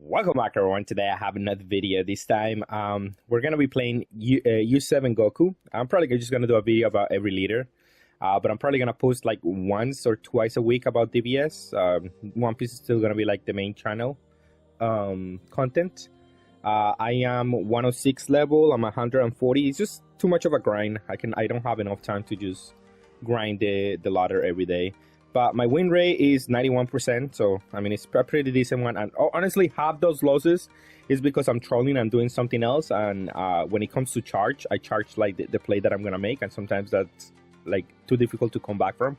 Welcome back, everyone. Today I have another video. This time we're going to be playing U7 Goku. I'm probably just going to do a video about every leader, but I'm probably going to post like once or twice a week about DBS. One Piece is still going to be like the main channel content. I am 106 level. I'm 140. It's just too much of a grind. I don't have enough time to just grind the ladder every day. But my win rate is 91%, so I mean it's a pretty decent one. And honestly, half those losses is because I'm trolling and doing something else. And when it comes to charge, I charge like the play that I'm gonna make, and sometimes that's like too difficult to come back from.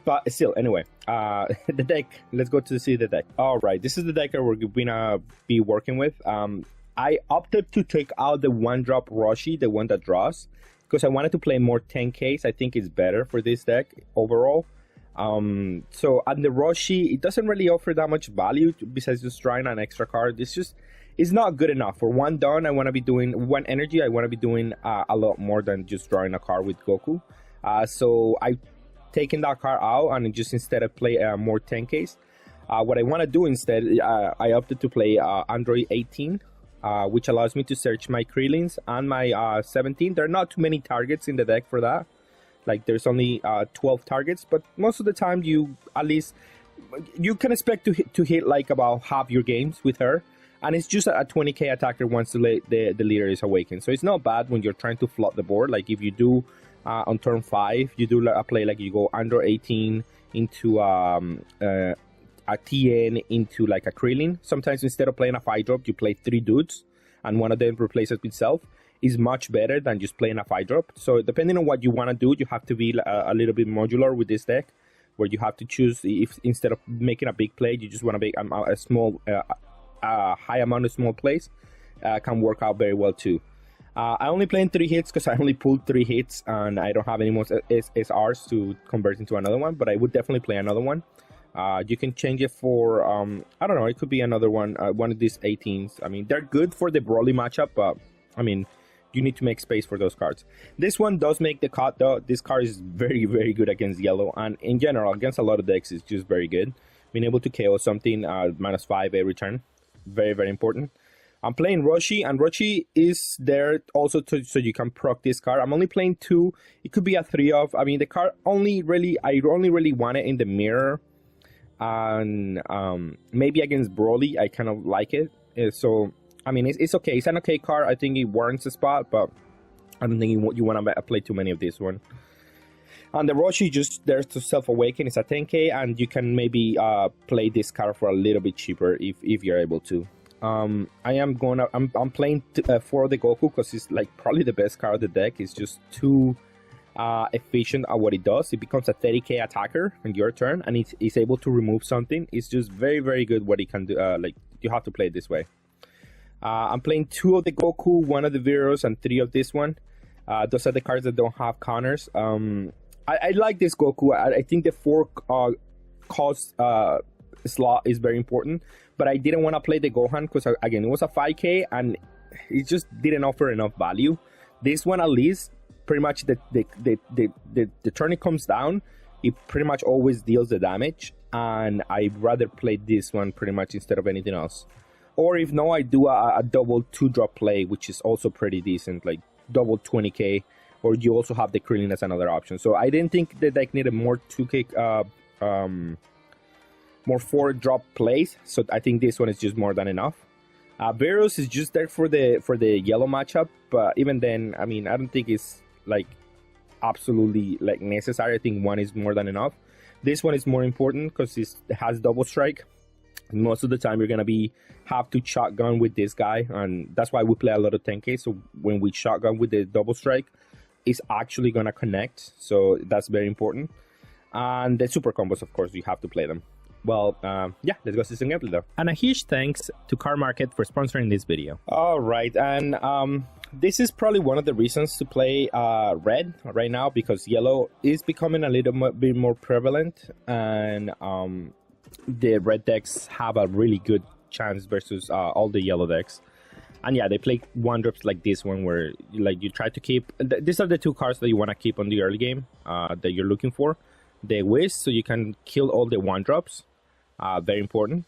But still, anyway, the deck. Let's go to see the deck. All right, this is the deck that we're gonna be working with. I opted to take out the one-drop Roshi, the one that draws, because I wanted to play more 10Ks. I think it's better for this deck overall. So on the Roshi, it doesn't really offer that much value besides just drawing an extra card. It's not good enough. For one done, I want to be doing one energy. I want to be doing a lot more than just drawing a card with Goku. So I taken that card out and just instead of play more 10Ks. What I want to do instead, I opted to play Android 18, which allows me to search my Krillins and my 17. There are not too many targets in the deck for that. Like there's only 12 targets, but most of the time you can expect to hit like about half your games with her, and it's just a 20k attacker once the leader is awakened. So it's not bad when you're trying to flood the board. Like if you do on turn 5, you do a play like you go under 18 into a TN into like a Krillin. Sometimes instead of playing a 5-drop, you play 3 dudes, and one of them replaces itself. Is much better than just playing a 5-drop. So depending on what you want to do, you have to be a little bit modular with this deck, where you have to choose if instead of making a big play, you just want to make a small, high amount of small plays. Can work out very well too. I only play in 3 hits because I only pulled 3 hits and I don't have any more SRs to convert into another one. But I would definitely play another one. You can change it for I don't know. It could be another one. One of these 18s. I mean, they're good for the Broly matchup, but I mean, you need to make space for those cards. This one does make the cut though. This card is very, very good against yellow, and in general against a lot of decks it's just very good. Being able to KO something -5 every turn, very, very important. I'm playing Roshi, and Roshi is there also so you can proc this card. I'm only playing 2. It could be a 3 of. I mean, the card I only really want it in the mirror, and maybe against Broly I kind of like it. So I mean, it's okay. It's an okay card. I think it warrants a spot, but I don't think you want to play too many of this one. And the Roshi just there to self-awaken. It's a 10k, and you can maybe play this card for a little bit cheaper if you're able to. I'm playing for the Goku because it's like probably the best card of the deck. It's just too efficient at what it does. It becomes a 30k attacker on your turn, and it's able to remove something. It's just very, very good what it can do. Like you have to play it this way. I'm playing 2 of the Goku, 1 of the Viros, and 3 of this one. Those are the cards that don't have counters. I like this Goku. I think the 4 cost slot is very important, but I didn't want to play the Gohan because again it was a 5k and it just didn't offer enough value. This one at least, pretty much the turn it comes down, it pretty much always deals the damage, and I'd rather play this one pretty much instead of anything else. Or if no, I do a double 2-drop play, which is also pretty decent, like double 20k. Or you also have the Krillin as another option. So I didn't think the deck needed more 2k, more 4-drop plays. So I think this one is just more than enough. Veros is just there for the yellow matchup, but even then, I mean, I don't think it's like absolutely like necessary. I think 1 is more than enough. This one is more important because it has double strike. Most of the time you're gonna have to shotgun with this guy, and that's why we play a lot of 10k. So when we shotgun with the double strike, it's actually gonna connect, so that's very important. And the super combos, of course, you have to play them. Well, yeah, let's go see some gameplay though. And a huge thanks to Card Market for sponsoring this video. All right, and this is probably one of the reasons to play red right now, because yellow is becoming a little bit more prevalent, and the red decks have a really good chance versus all the yellow decks. And yeah, they play 1-drops like this one, where like you try to keep these are the 2 cards that you want to keep on the early game that you're looking for. The Whiz, so you can kill all the 1-drops, very important.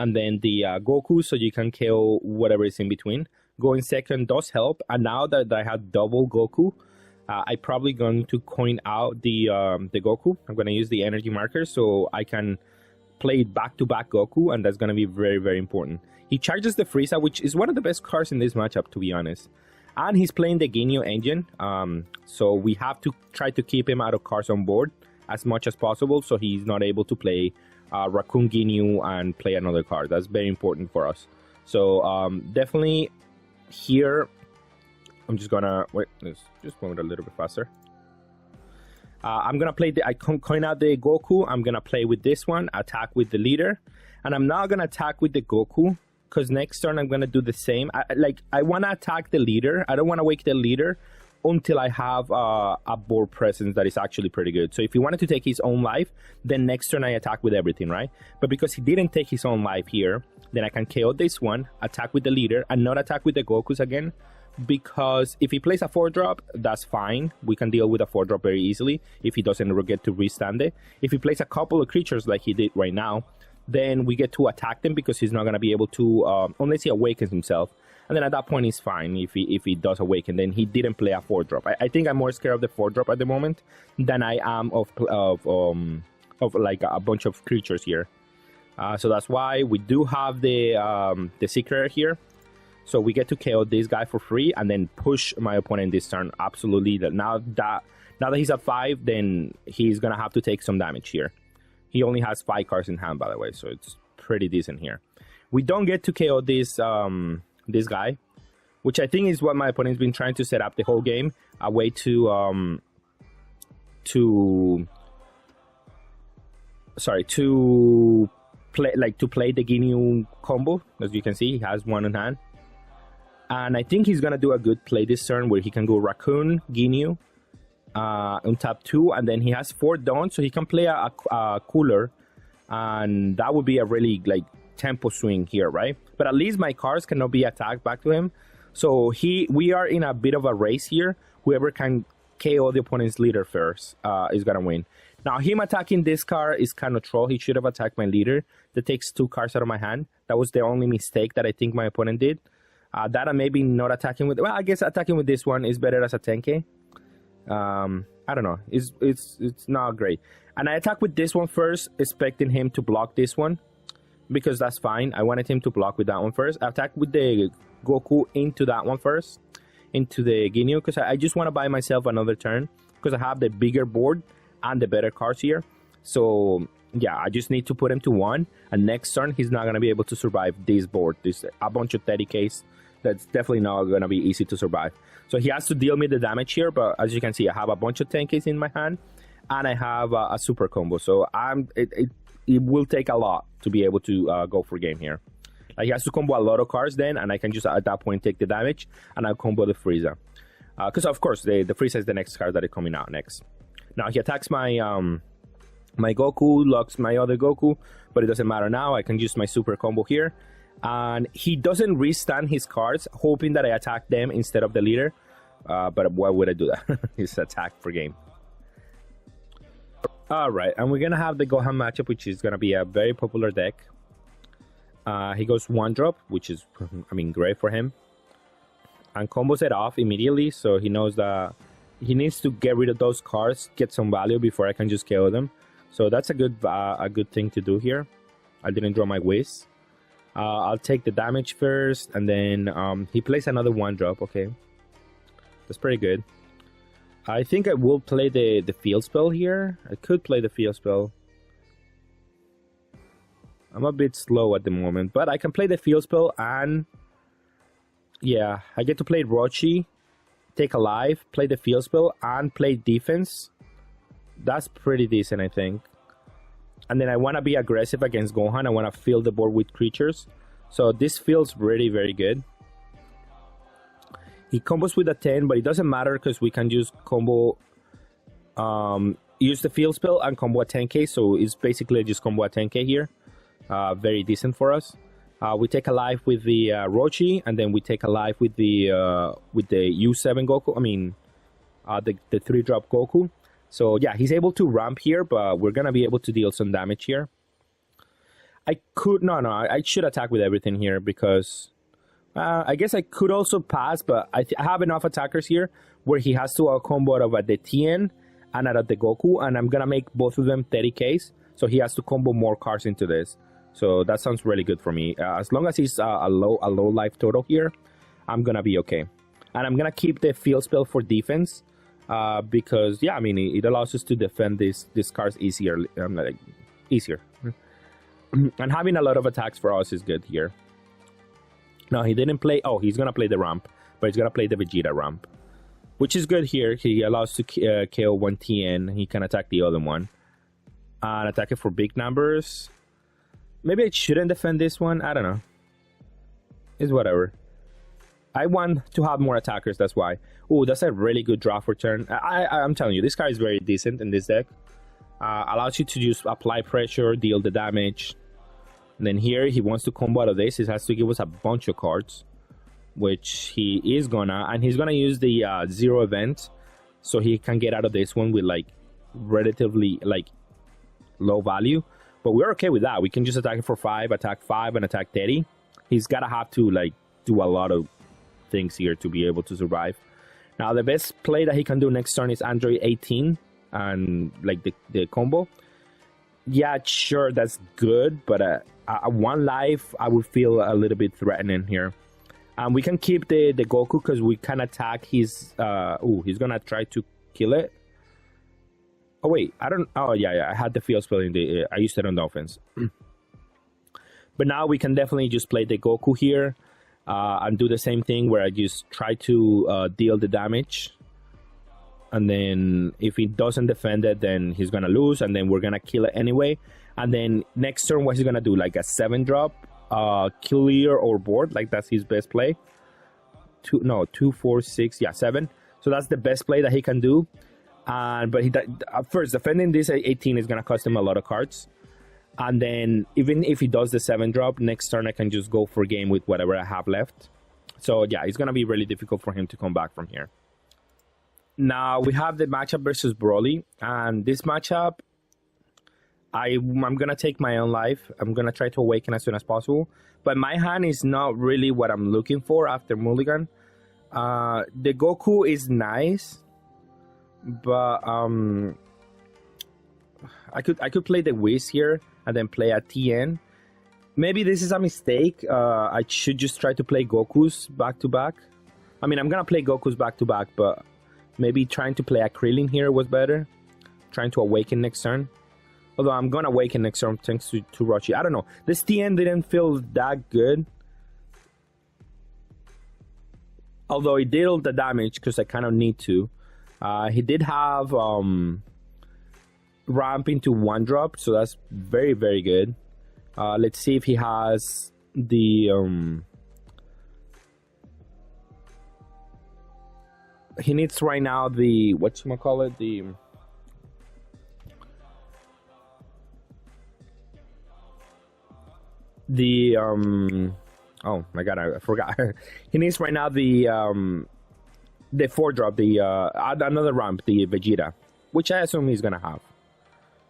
and then the Goku, so you can kill whatever is in between. Going second does help, and now that I have double Goku, I'm probably going to coin out the Goku. I'm going to use the energy marker so I can play back-to-back Goku, and that's going to be very, very important. He charges the Frieza, which is one of the best cards in this matchup, to be honest. And he's playing the Ginyu engine, so we have to try to keep him out of cards on board as much as possible, so he's not able to play Raccoon Ginyu and play another card. That's very important for us. So definitely here, I'm just gonna wait. Let's just move it a little bit faster. I'm gonna play I coin out the Goku. I'm gonna play with this one, attack with the leader, and I'm not gonna attack with the Goku because next turn I'm gonna do the same. I wanna attack the leader. I don't wanna wake the leader until I have a board presence that is actually pretty good. So if he wanted to take his own life, then next turn I attack with everything, right? But because he didn't take his own life here, then I can KO this one, attack with the leader, and not attack with the Gokus again. Because if he plays a 4-drop, that's fine. We can deal with a 4-drop very easily if he doesn't get to restand it. If he plays a couple of creatures like he did right now, then we get to attack them because he's not going to be able to, unless he awakens himself. And then at that point, he's fine if he does awaken. Then he didn't play a 4-drop. I think I'm more scared of the 4-drop at the moment than I am of like a bunch of creatures here. So that's why we do have the secret here. So we get to KO this guy for free and then push my opponent this turn. Absolutely. Now that he's at 5, then he's going to have to take some damage here. He only has 5 cards in hand, by the way, so it's pretty decent here. We don't get to KO this this guy, which I think is what my opponent's been trying to set up the whole game. A way to play the Ginyu combo. As you can see, he has one in hand. And I think he's going to do a good play this turn where he can go Raccoon, Ginyu, on tap 2, and then he has 4 dons, so he can play a Cooler, and that would be a really like tempo swing here, right? But at least my cards cannot be attacked back to him. So we are in a bit of a race here. Whoever can KO the opponent's leader first is going to win. Now, him attacking this card is kind of troll. He should have attacked my leader. That takes 2 cards out of my hand. That was the only mistake that I think my opponent did. That and maybe not attacking with... Well, I guess attacking with this one is better as a 10k. I don't know. It's not great. And I attack with this one first, expecting him to block this one. Because that's fine. I wanted him to block with that one first. I attack with the Goku into that one first. Into the Ginyu. Because I just want to buy myself another turn. Because I have the bigger board and the better cards here. So... yeah, I just need to put him to 1. And next turn, he's not going to be able to survive this board. There's a bunch of 30Ks. That's definitely not going to be easy to survive. So he has to deal me the damage here. But as you can see, I have a bunch of 10Ks in my hand. And I have a super combo. So it will take a lot to be able to go for game here. He has to combo a lot of cards then. And I can just at that point take the damage. And I'll combo the Frieza. Because of course, the Frieza is the next card that is coming out next. Now he attacks my Goku, locks my other Goku, but it doesn't matter now. I can use my super combo here. And he doesn't restand his cards, hoping that I attack them instead of the leader. But why would I do that? He's attacked for game. Alright, and we're going to have the Gohan matchup, which is going to be a very popular deck. He goes 1-drop, which is, I mean, great for him. And combos it off immediately, so he knows that he needs to get rid of those cards, get some value before I can just KO them. So that's a good thing to do here. I didn't draw my Whiz. I'll take the damage first, and then he plays another 1-drop. Okay, that's pretty good. I think I will play the field spell here. I could play the field spell. I'm a bit slow at the moment, but I can play the field spell, and yeah, I get to play Rochi, take a life, play the field spell, and play defense. That's pretty decent, I think. And then I want to be aggressive against Gohan. I want to fill the board with creatures. So this feels really very good. He combos with a 10, but it doesn't matter because we can just combo... use the field spell and combo a 10k. So it's basically just combo a 10k here. Very decent for us. We take a life with the Rochi, and then we take a life with the U7 Goku. I mean, the 3-drop Goku. So yeah, he's able to ramp here, but we're gonna be able to deal some damage here. I could no, I should attack with everything here because I guess I could also pass, but I have enough attackers here where he has to combo out of the Tien and out of the Goku, and I'm gonna make both of them 30Ks, so he has to combo more cards into this. So that sounds really good for me. As long as he's a low life total here, I'm gonna be okay. And I'm gonna keep the field spell for defense because yeah, I mean it allows us to defend these cards easier. Easier. And having a lot of attacks for us is good here. No, he didn't play. Oh, he's gonna play the ramp, but he's gonna play the Vegeta ramp, which is good here. He allows to KO one Tien. He can attack the other one and attack it for big numbers. Maybe I shouldn't defend this one. I don't know. It's whatever. I want to have more attackers. That's why. Oh, that's a really good draw for turn. I'm telling you, this guy is very decent in this deck. Allows you to just apply pressure, deal the damage. And then here he wants to combo out of this. He has to give us a bunch of cards, which he is gonna, and he's gonna use the zero event, so he can get out of this one with like relatively like low value. But we're okay with that. We can just attack it for 5, attack 5, and attack 30. He's gotta have to like do a lot of things here to be able to survive. Now the best play that he can do next turn is Android 18 and like the combo. Yeah, sure, that's good, but one life I would feel a little bit threatening here. We can keep the Goku because we can attack his he's gonna try to kill it. Oh wait, I don't. Oh yeah, I had the field spell in the. I used it on the offense. But now we can definitely just play the Goku here and do the same thing where I just try to deal the damage. And then if he doesn't defend it, then he's gonna lose, and then we're gonna kill it anyway. And then next turn, what's he gonna do? Like a 7-drop, clear or board. Like that's his best play. 2, 4, 6, yeah, 7. So that's the best play that he can do. But first defending this 18 is gonna cost him a lot of cards. And then even if he does the 7-drop, next turn I can just go for game with whatever I have left. So yeah, it's gonna be really difficult for him to come back from here. Now we have the matchup versus Broly, and this matchup, I'm gonna take my own life. I'm gonna try to awaken as soon as possible, but my hand is not really what I'm looking for after Mulligan. The Goku is nice, but I could play the Whis here and then play a Tien. Maybe this is a mistake. I should just try to play Goku's back to back. I mean, I'm gonna play Goku's back to back, but maybe trying to play a Krillin here was better. Trying to awaken next turn. Although I'm gonna awaken next turn thanks to Rochi. I don't know. This TN didn't feel that good. Although it did all the damage because I kind of need to. He did have ramp into 1-drop, so that's very, very good. Let's see if he has the... he needs right now the... whatchamacallit? The... oh my god, I forgot. He needs right now the 4-drop, the another ramp, the Vegeta, which I assume he's gonna have.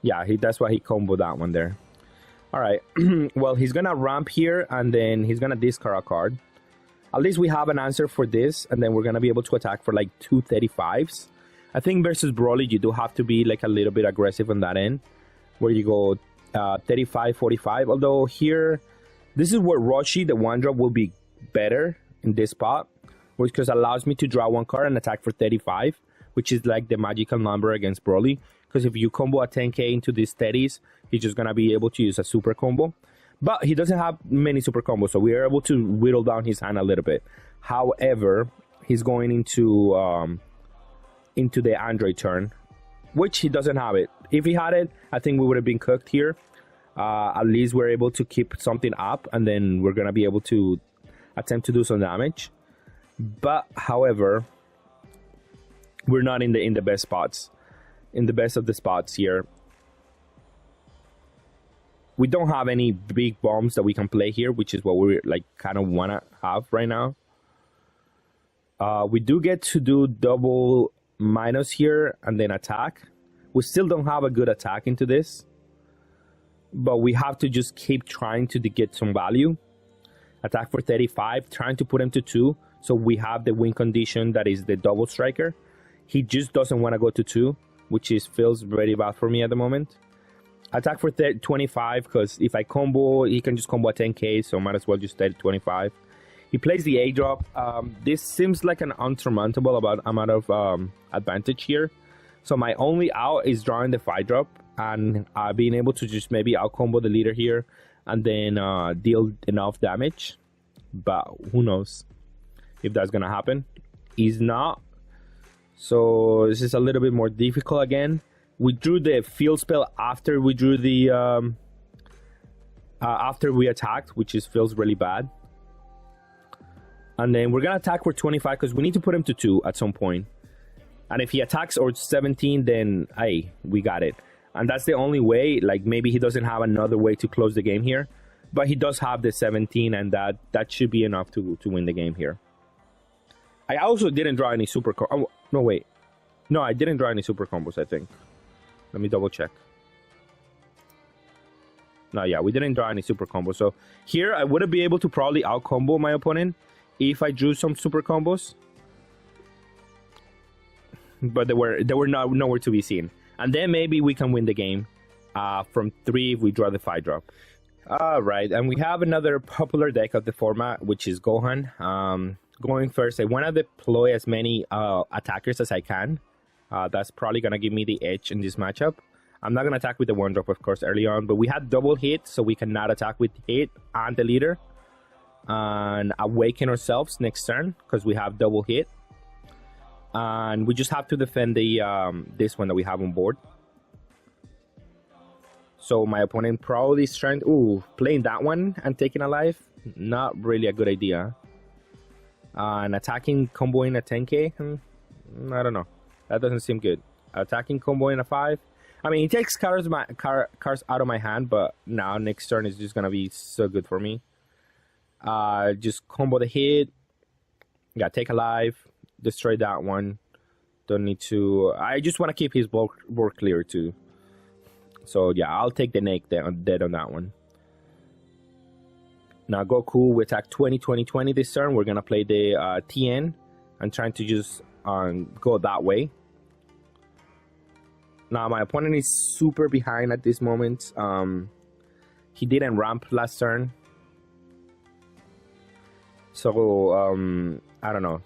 Yeah, that's why he comboed that one there. All right, well, he's gonna ramp here and then he's gonna discard a card. At least we have an answer for this, and then we're gonna be able to attack for like 235s. I think versus Broly, you do have to be like a little bit aggressive on that end, where you go 35, 45. Although here, this is where Roshi, the 1-drop, will be better in this spot, which because allows me to draw 1 card and attack for 35, which is like the magical number against Broly. Because if you combo a 10k into these 30s, he's just gonna be able to use a super combo. But he doesn't have many super combos, so we are able to whittle down his hand a little bit. However, he's going into the Android turn, which he doesn't have it. If he had it, I think we would have been cooked here. At least we're able to keep something up, and then we're gonna be able to attempt to do some damage. But however, we're not in the best spots, in the best of the spots here. We don't have any big bombs that we can play here, which is what we like kind of wanna have right now. We do get to do double minus here and then attack. We still don't have a good attack into this. but we have to just keep trying to get some value. Attack for 35, trying to put him to 2, so we have the win condition that is the double striker. He just doesn't want to go to 2, which feels very bad for me at the moment. Attack for 25, because if I combo, he can just combo at 10k, so might as well just stay at 25. He plays the A drop. This seems like an unsurmountable amount of advantage here. So my only out is drawing the 5 drop and being able to just maybe out combo the leader here and then deal enough damage. But who knows if that's gonna happen. He's not. So this is a little bit more difficult again. We drew the field spell after we drew the after we attacked, which feels really bad. And then we're gonna attack for 25 because we need to put him to 2 at some point. And if he attacks or 17, then hey, we got it. And that's the only way. Like maybe he doesn't have another way to close the game here, but he does have the 17, and that should be enough to win the game here. I also didn't draw any super. Oh, no wait, no, I didn't draw any super combos. I think. Let me double check. No, yeah, we didn't draw any super combos. So here I would be able to probably out combo my opponent if I drew some super combos, but they were nowhere to be seen. And then maybe we can win the game from 3 if we draw the 5 drop. Alright, and we have another popular deck of the format, which is Gohan. Going first, I want to deploy as many attackers as I can. That's probably going to give me the edge in this matchup. I'm not going to attack with the 1 drop, of course, early on, but we had double hit, so we cannot attack with hit and the leader. And awaken ourselves next turn, because we have double hit. And we just have to defend the this one that we have on board. So my opponent probably is trying playing that one and taking a life. Not really a good idea. And attacking comboing a 10k, I don't know. That doesn't seem good. Attacking comboing a 5. I mean, he takes cards out of my hand, but now next turn is just gonna be so good for me. Just combo the hit. Yeah, take a life. Destroy that one. Don't need to. I just want to keep his board clear too. So yeah, I'll take the neck dead on that one. Now Goku, we attack 20 this turn. We're gonna play the TN and trying to just go that way. Now my opponent is super behind at this moment. He didn't ramp last turn, so I don't know.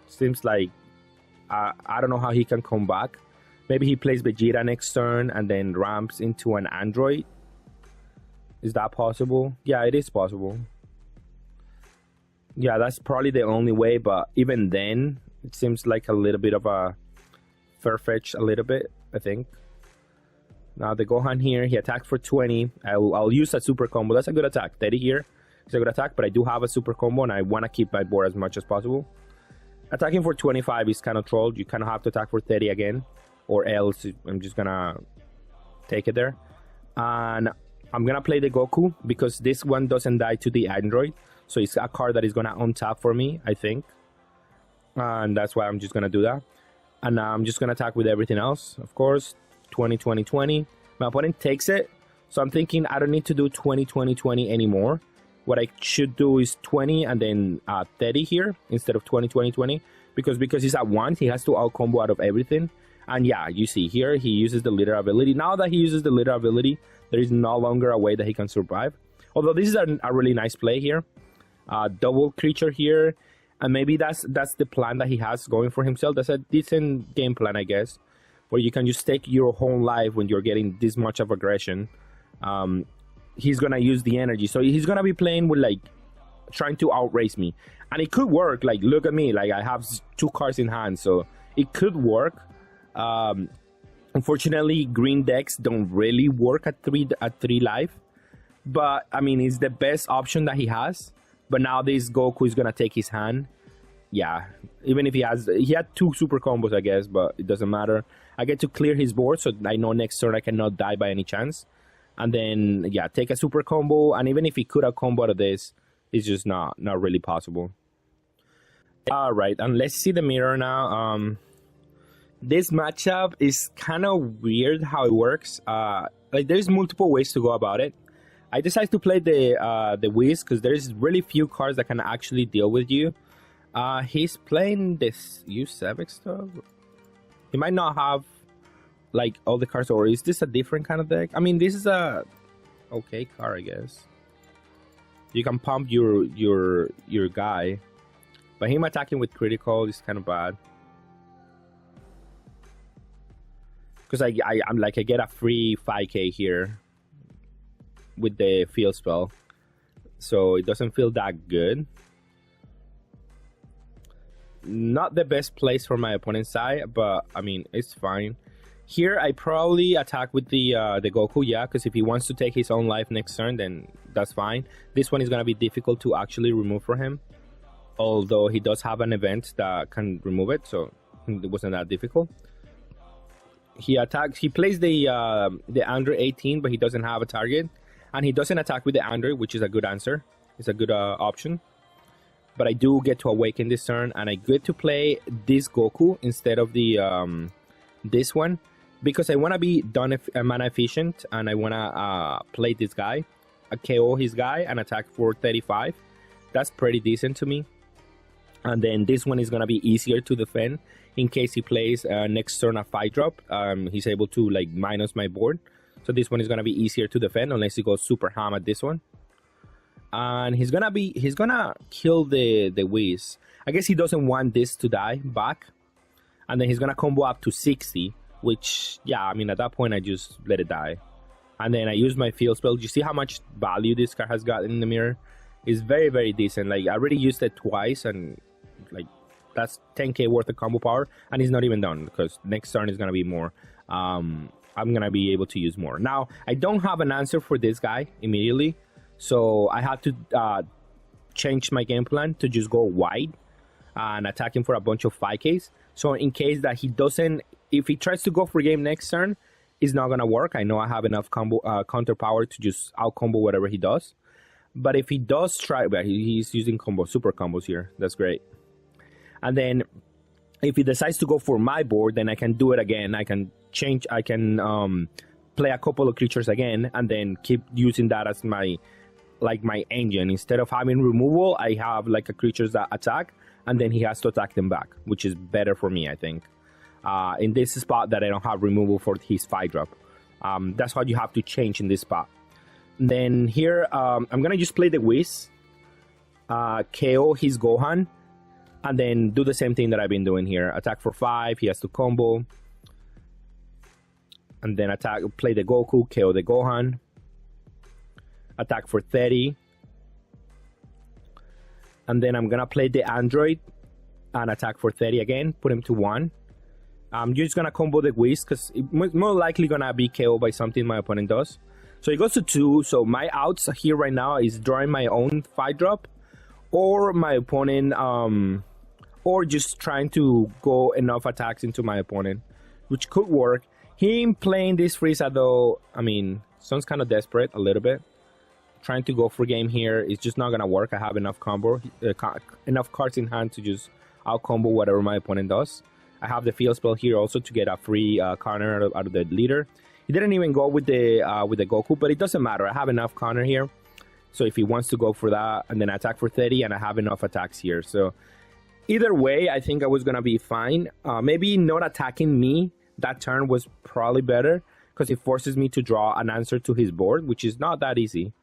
Seems like I don't know how he can come back. Maybe he plays Vegeta next turn and then ramps into an android. Is that possible? Yeah, it is possible. Yeah, that's probably the only way, but even then it seems like a little bit of a far-fetched, a little bit, I think. Now the Gohan here, he attacked for 20. I'll use a super combo. That's a good attack. 30 here is a good attack, but I do have a super combo and I want to keep my board as much as possible. Attacking for 25 is kind of trolled. You kind of have to attack for 30 again, or else I'm just gonna take it there. And I'm gonna play the Goku because this one doesn't die to the android, so it's a card that is gonna untap for me, I think, and that's why I'm just gonna do that. And I'm just gonna attack with everything else, of course. 20. My opponent takes it, so I'm thinking I don't need to do 20 anymore. What I should do is 20 and then 30 here instead of 20 because he's at 1, he has to out combo out of everything. And yeah, you see here he uses the leader ability. Now that he uses the leader ability, there is no longer a way that he can survive. Although this is a really nice play here. Double creature here, and maybe that's the plan that he has going for himself. That's a decent game plan, I guess, where you can just take your whole life when you're getting this much of aggression. He's gonna use the energy, so he's gonna be playing with like trying to outrace me, and it could work. Like, look at me, like I have 2 cards in hand, so it could work. Unfortunately, green decks don't really work at 3 life, but I mean it's the best option that he has. But now this Goku is gonna take his hand. Yeah, even if he had 2 super combos, I guess, but it doesn't matter. I get to clear his board, so I know next turn I cannot die by any chance. And then, yeah, take a super combo. And even if he could have combo out of this, it's just not really possible. All right, and let's see the mirror now. This matchup is kind of weird how it works. Like there's multiple ways to go about it. I decided to play the Whiz because there's really few cards that can actually deal with you. He's playing this U7 stuff. He might not have like all the cards, or is this a different kind of deck? I mean, this is a okay card, I guess. You can pump your guy, but him attacking with critical is kind of bad. Because I'm like I get a free 5k here with the field spell, so it doesn't feel that good. Not the best place for my opponent's side, but I mean it's fine. Here I probably attack with the Goku, yeah, because if he wants to take his own life next turn, then that's fine. This one is gonna be difficult to actually remove for him, although he does have an event that can remove it, so it wasn't that difficult. He attacks. He plays the Android 18, but he doesn't have a target, and he doesn't attack with the Android, which is a good answer. It's a good option. But I do get to awaken this turn, and I get to play this Goku instead of the this one, because I want to be done mana efficient, and I want to play this guy, KO his guy, and attack for 35. That's pretty decent to me. And then this one is gonna be easier to defend in case he plays next turn a 5-drop. He's able to like minus my board, so this one is gonna be easier to defend unless he goes super ham at this one. And he's gonna kill the Whiz. I guess he doesn't want this to die back, and then he's gonna combo up to 60, which yeah, I mean at that point I just let it die. And then I use my field spell. You see how much value this card has got in the mirror? It's very, very decent. Like I already used it twice, and like that's 10k worth of combo power, and he's not even done because next turn is gonna be more. I'm gonna be able to use more. Now I don't have an answer for this guy immediately, so I had to change my game plan to just go wide and attack him for a bunch of 5ks. So in case that he doesn't, if he tries to go for game next turn, it's not gonna work. I know I have enough combo counter power to just out combo whatever he does. But if he does try, well, he's using super combos here. That's great. And then if he decides to go for my board, then I can do it again. I can change. I can play a couple of creatures again, and then keep using that as my engine. Instead of having removal, I have like a creatures that attack, and then he has to attack them back, which is better for me, I think. In this spot that I don't have removal for his 5-drop. That's what you have to change in this spot. Then here, I'm gonna just play the Whiz, KO his Gohan, and then do the same thing that I've been doing here. Attack for 5, he has to combo. And then play the Goku, KO the Gohan. Attack for 30. And then I'm gonna play the Android and attack for 30 again, put him to 1. I'm just gonna combo the Whiz because it's more likely gonna be KO by something my opponent does. So it goes to 2, so my outs here right now is drawing my own 5-drop, or my opponent, or just trying to go enough attacks into my opponent, which could work. Him playing this Frieza though, I mean, sounds kind of desperate a little bit. Trying to go for game here is just not gonna work. I have enough enough cards in hand to just out combo whatever my opponent does. I have the field spell here also to get a free counter out of the leader. He didn't even go with the Goku, but it doesn't matter. I have enough counter here. So if he wants to go for that, and then attack for 30, and I have enough attacks here. So either way, I think I was going to be fine. Maybe not attacking me that turn was probably better, because it forces me to draw an answer to his board, which is not that easy.